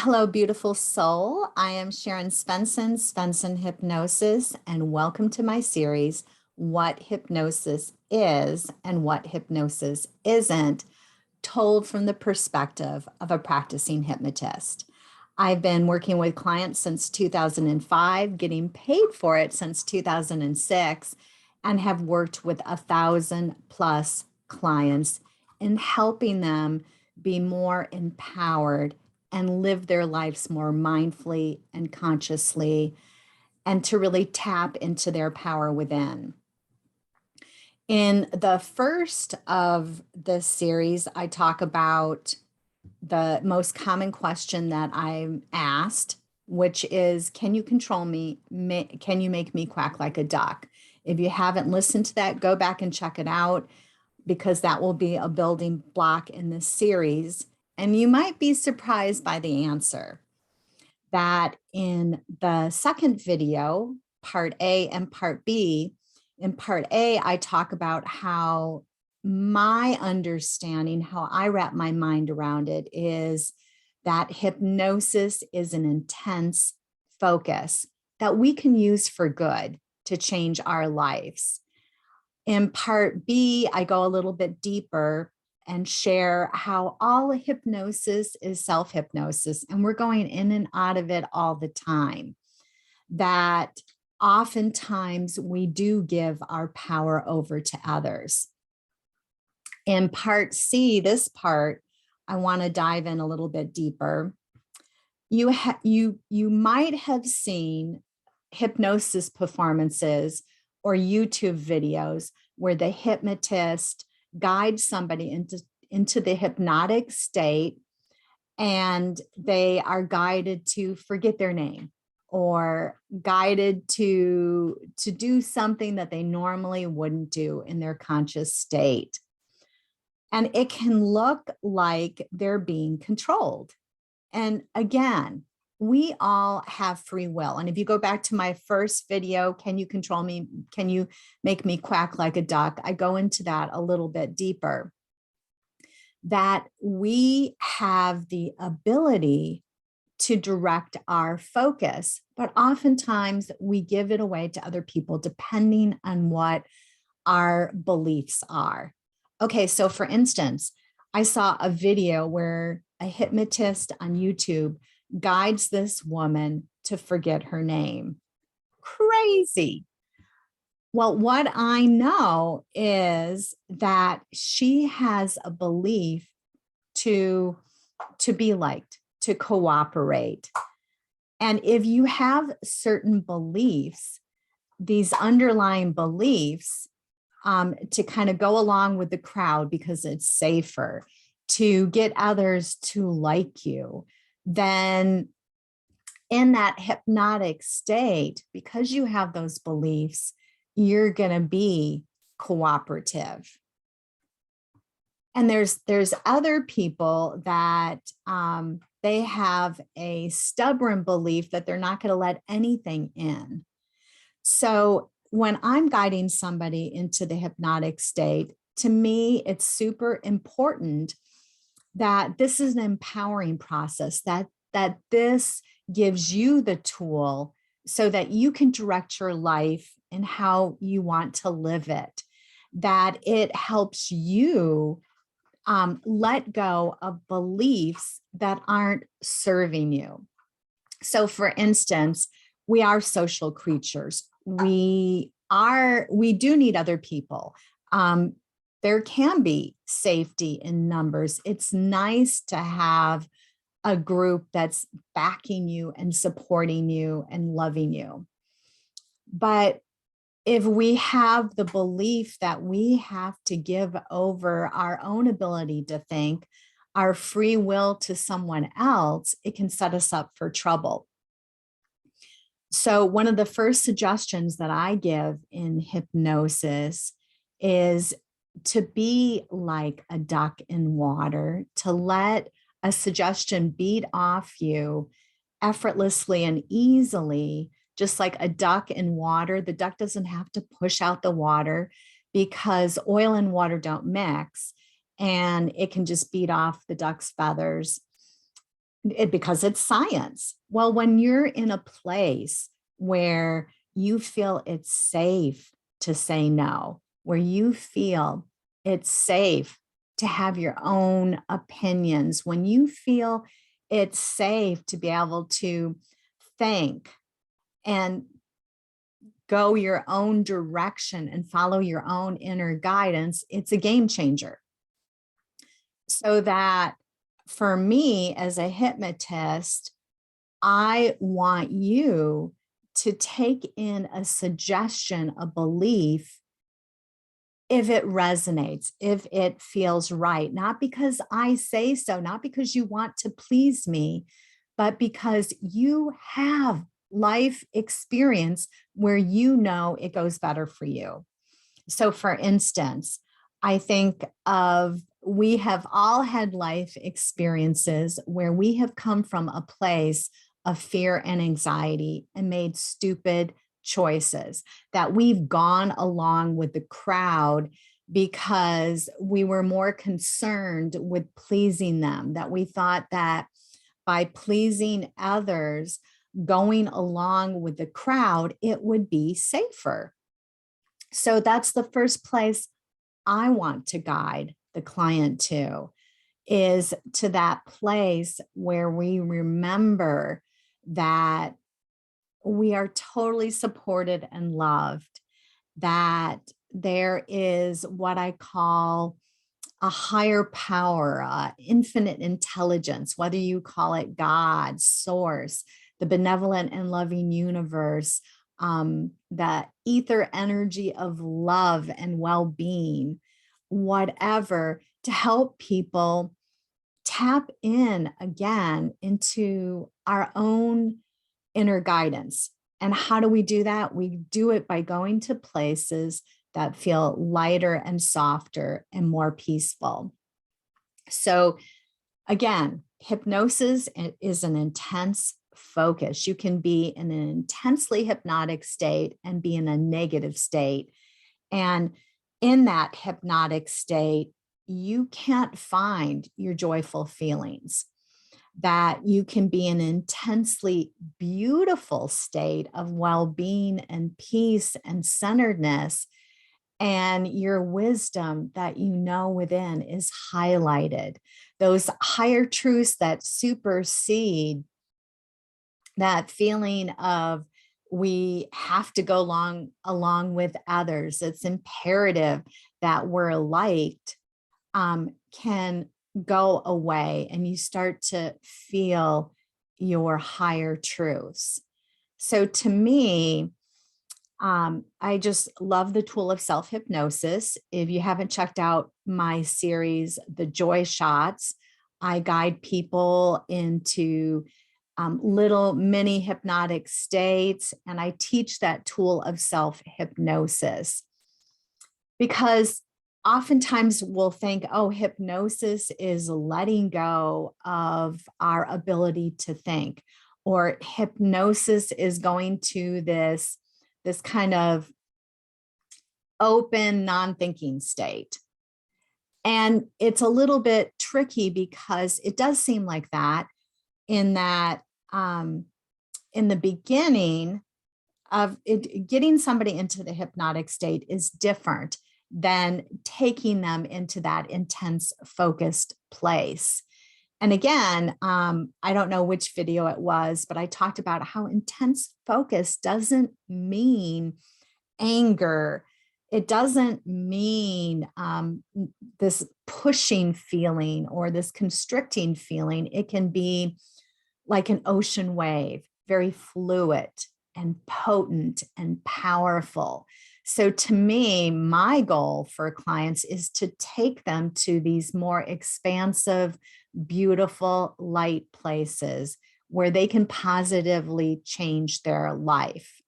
Hello, beautiful soul. I am Sharon Svenson, Svenson Hypnosis, and welcome to my series, What Hypnosis Is and What Hypnosis Isn't, told from the perspective of a practicing hypnotist. I've been working with clients since 2005, getting paid for it since 2006, and have worked with 1,000+ clients in helping them be more empowered and live their lives more mindfully and consciously, and to really tap into their power within. In the first of this series, I talk about the most common question that I'm asked, which is, can you control me? Can you make me quack like a duck? If you haven't listened to that, go back and check it out, because that will be a building block in this series. And you might be surprised by the answer. That in the second video, part A and part B, in part A, I talk about how my understanding, how I wrap my mind around it, is that hypnosis is an intense focus that we can use for good to change our lives. In part B, I go a little bit deeper and share how all hypnosis is self-hypnosis, and we're going in and out of it all the time. That oftentimes we do give our power over to others. In part C, this part, I want to dive in a little bit deeper. You might have seen hypnosis performances or YouTube videos where the hypnotist guides somebody into the hypnotic state, and they are guided to forget their name or guided to do something that they normally wouldn't do in their conscious state. And it can look like they're being controlled. And again, we all have free will. And if you go back to my first video, can you control me? Can you make me quack like a duck? I go into that a little bit deeper. That we have the ability to direct our focus, but oftentimes we give it away to other people depending on what our beliefs are. Okay, so for instance, I saw a video where a hypnotist on YouTube guides this woman to forget her name. Crazy. Well, what I know is that she has a belief to be liked, to cooperate. And if you have certain beliefs, these underlying beliefs, to kind of go along with the crowd because it's safer, to get others to like you, then in that hypnotic state, because you have those beliefs, you're going to be cooperative. And there's other people that they have a stubborn belief that they're not going to let anything in. So when I'm guiding somebody into the hypnotic state, to me, it's super important that this is an empowering process, that this gives you the tool so that you can direct your life and how you want to live it, that it helps you let go of beliefs that aren't serving you. So for instance, we are social creatures. We do need other people. There can be safety in numbers. It's nice to have a group that's backing you and supporting you and loving you. But if we have the belief that we have to give over our own ability to think, our free will to someone else, it can set us up for trouble. So one of the first suggestions that I give in hypnosis is to be like a duck in water, to let a suggestion beat off you effortlessly and easily, just like a duck in water. The duck doesn't have to push out the water because oil and water don't mix, and it can just beat off the duck's feathers. because it's science. Well, when you're in a place where you feel it's safe to say no, where you feel it's safe to have your own opinions, when you feel it's safe to be able to think and go your own direction and follow your own inner guidance, it's a game changer. So that for me as a hypnotist, I want you to take in a suggestion, a belief, if it resonates, if it feels right, not because I say so, not because you want to please me, but because you have life experience where you know it goes better for you. So, for instance, I think of we have all had life experiences where we have come from a place of fear and anxiety and made stupid choices, that we've gone along with the crowd because we were more concerned with pleasing them, that we thought that by pleasing others, going along with the crowd, it would be safer. So that's the first place I want to guide the client to, is to that place where we remember that we are totally supported and loved, that there is what I call a higher power, infinite intelligence, whether you call it God, source, the benevolent and loving universe, the ether energy of love and well-being, whatever, to help people tap in again into our own inner guidance. And how do we do that? We do it by going to places that feel lighter and softer and more peaceful. So again, hypnosis is an intense focus. You can be in an intensely hypnotic state and be in a negative state. And in that hypnotic state, you can't find your joyful feelings. That you can be in an intensely beautiful state of well-being and peace and centeredness, and your wisdom that you know within is highlighted. Those higher truths that supersede that feeling of we have to go along with others. It's imperative that we're liked, can go away, and you start to feel your higher truths. So to me, I just love the tool of self-hypnosis. If you haven't checked out my series, The Joy Shots, I guide people into little mini hypnotic states, and I teach that tool of self-hypnosis because oftentimes we'll think, oh, hypnosis is letting go of our ability to think, or hypnosis is going to this kind of open, non-thinking state. And it's a little bit tricky because it does seem like that, in that in the beginning of it, getting somebody into the hypnotic state is different than taking them into that intense, focused place. And again, I don't know which video it was, but I talked about how intense focus doesn't mean anger. It doesn't mean this pushing feeling or this constricting feeling. It can be like an ocean wave, very fluid and potent and powerful. So to me, my goal for clients is to take them to these more expansive, beautiful, light places where they can positively change their life.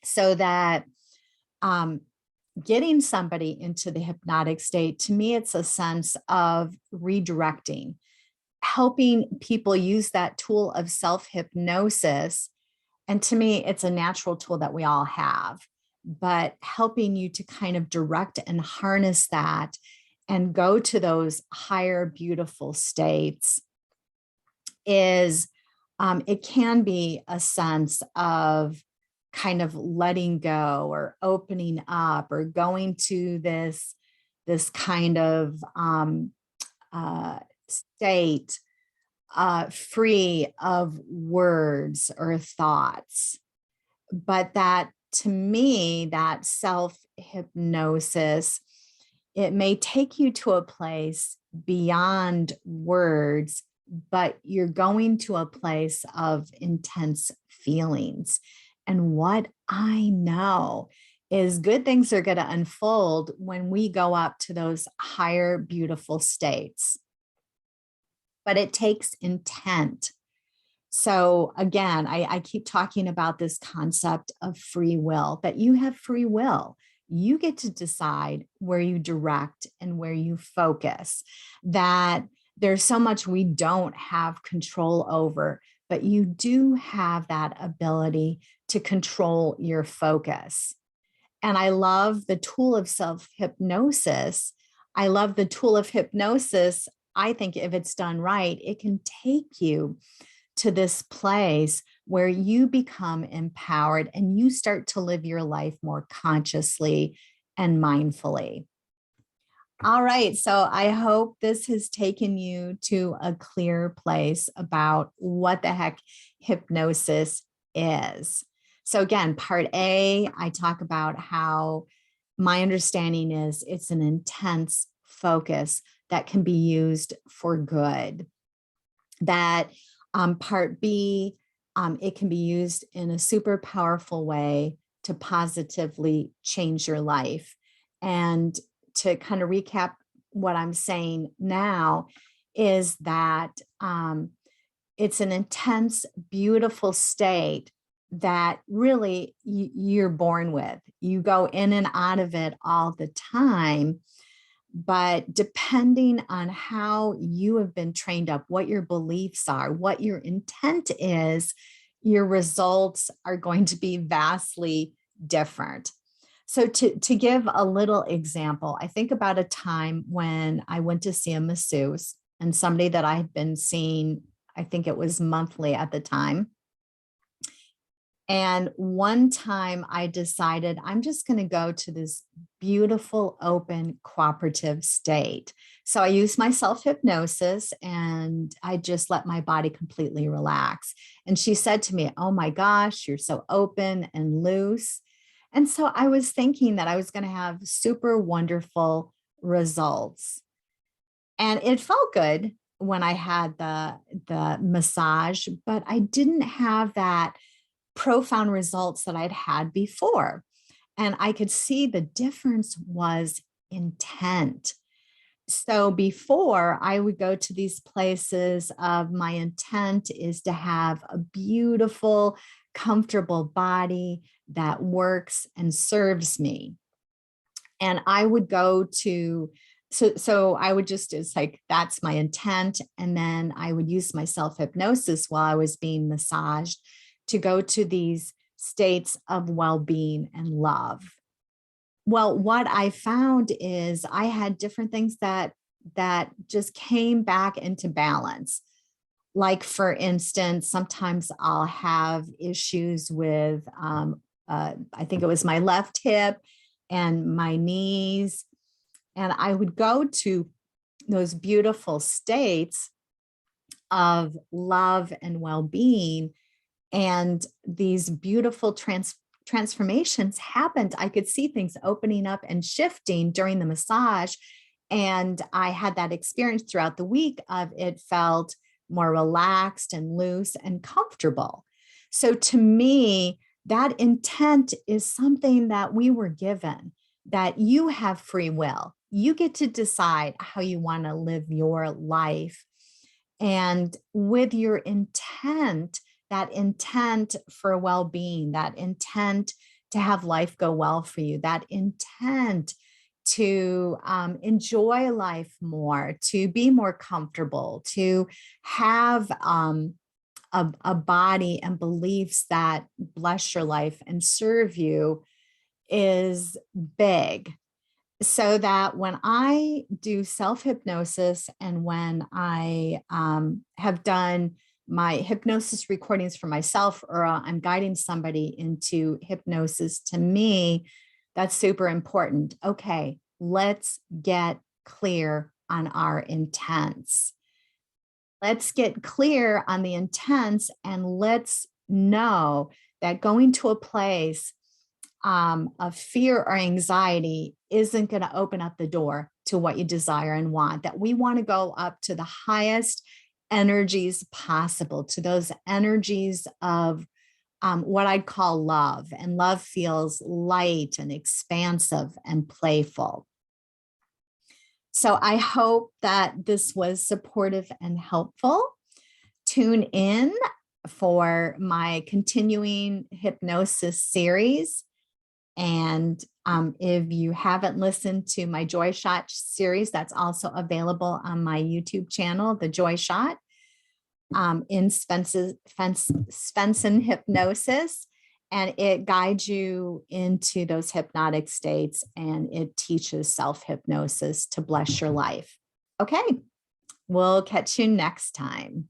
So that getting somebody into the hypnotic state, to me, it's a sense of redirecting, helping people use that tool of self-hypnosis. And to me, it's a natural tool that we all have, but helping you to kind of direct and harness that and go to those higher, beautiful states is it can be a sense of kind of letting go or opening up or going to this kind of state free of words or thoughts. But that, to me, that self-hypnosis, it may take you to a place beyond words, but you're going to a place of intense feelings. And what I know is good things are going to unfold when we go up to those higher, beautiful states. But it takes intent. So again, I keep talking about this concept of free will, that you have free will. You get to decide where you direct and where you focus, that there's so much we don't have control over, but you do have that ability to control your focus. And I love the tool of self-hypnosis. I love the tool of hypnosis. I think if it's done right, it can take you to this place where you become empowered and you start to live your life more consciously and mindfully. All right, so I hope this has taken you to a clear place about what the heck hypnosis is. So again, part A, I talk about how my understanding is it's an intense focus that can be used for good. That part B, it can be used in a super powerful way to positively change your life. And to kind of recap what I'm saying now is that it's an intense, beautiful state that really you're born with. You go in and out of it all the time. But depending on how you have been trained up, what your beliefs are, what your intent is, your results are going to be vastly different. So to give a little example, I think about a time when I went to see a masseuse and somebody that I had been seeing, I think it was monthly at the time. And one time I decided I'm just going to go to this beautiful, open, cooperative state. So I used my self-hypnosis and I just let my body completely relax. And she said to me, "Oh my gosh, you're so open and loose." And so I was thinking that I was going to have super wonderful results. And it felt good when I had the massage, but I didn't have that profound results that I'd had before. And I could see the difference was intent. So before I would go to these places of my intent is to have a beautiful, comfortable body that works and serves me. And I would go to, so I would just, it's like, that's my intent. And then I would use my self-hypnosis while I was being massaged to go to these states of well-being and love. Well, what I found is I had different things that just came back into balance. Like, for instance, sometimes I'll have issues with, I think it was my left hip and my knees. And I would go to those beautiful states of love and well-being, and these beautiful transformations happened. I could see things opening up and shifting during the massage. And I had that experience throughout the week of it felt more relaxed and loose and comfortable. So to me, that intent is something that we were given, that you have free will. You get to decide how you want to live your life. And with your intent, that intent for well-being, that intent to have life go well for you, that intent to enjoy life more, to be more comfortable, to have a body and beliefs that bless your life and serve you is big. So that when I do self-hypnosis and when I have done my hypnosis recordings for myself, or I'm guiding somebody into hypnosis, to me, that's super important. Okay, let's get clear on our intents. Let's get clear on the intents, and let's know that going to a place of fear or anxiety isn't going to open up the door to what you desire and want, that we want to go up to the highest energies possible, to those energies of what I'd call love. And love feels light and expansive and playful. So I hope that this was supportive and helpful. Tune in for my continuing hypnosis series. And if you haven't listened to my Joy Shot series, that's also available on my YouTube channel, The Joy Shot, in Svenson Hypnosis. And it guides you into those hypnotic states, and it teaches self-hypnosis to bless your life. Okay, we'll catch you next time.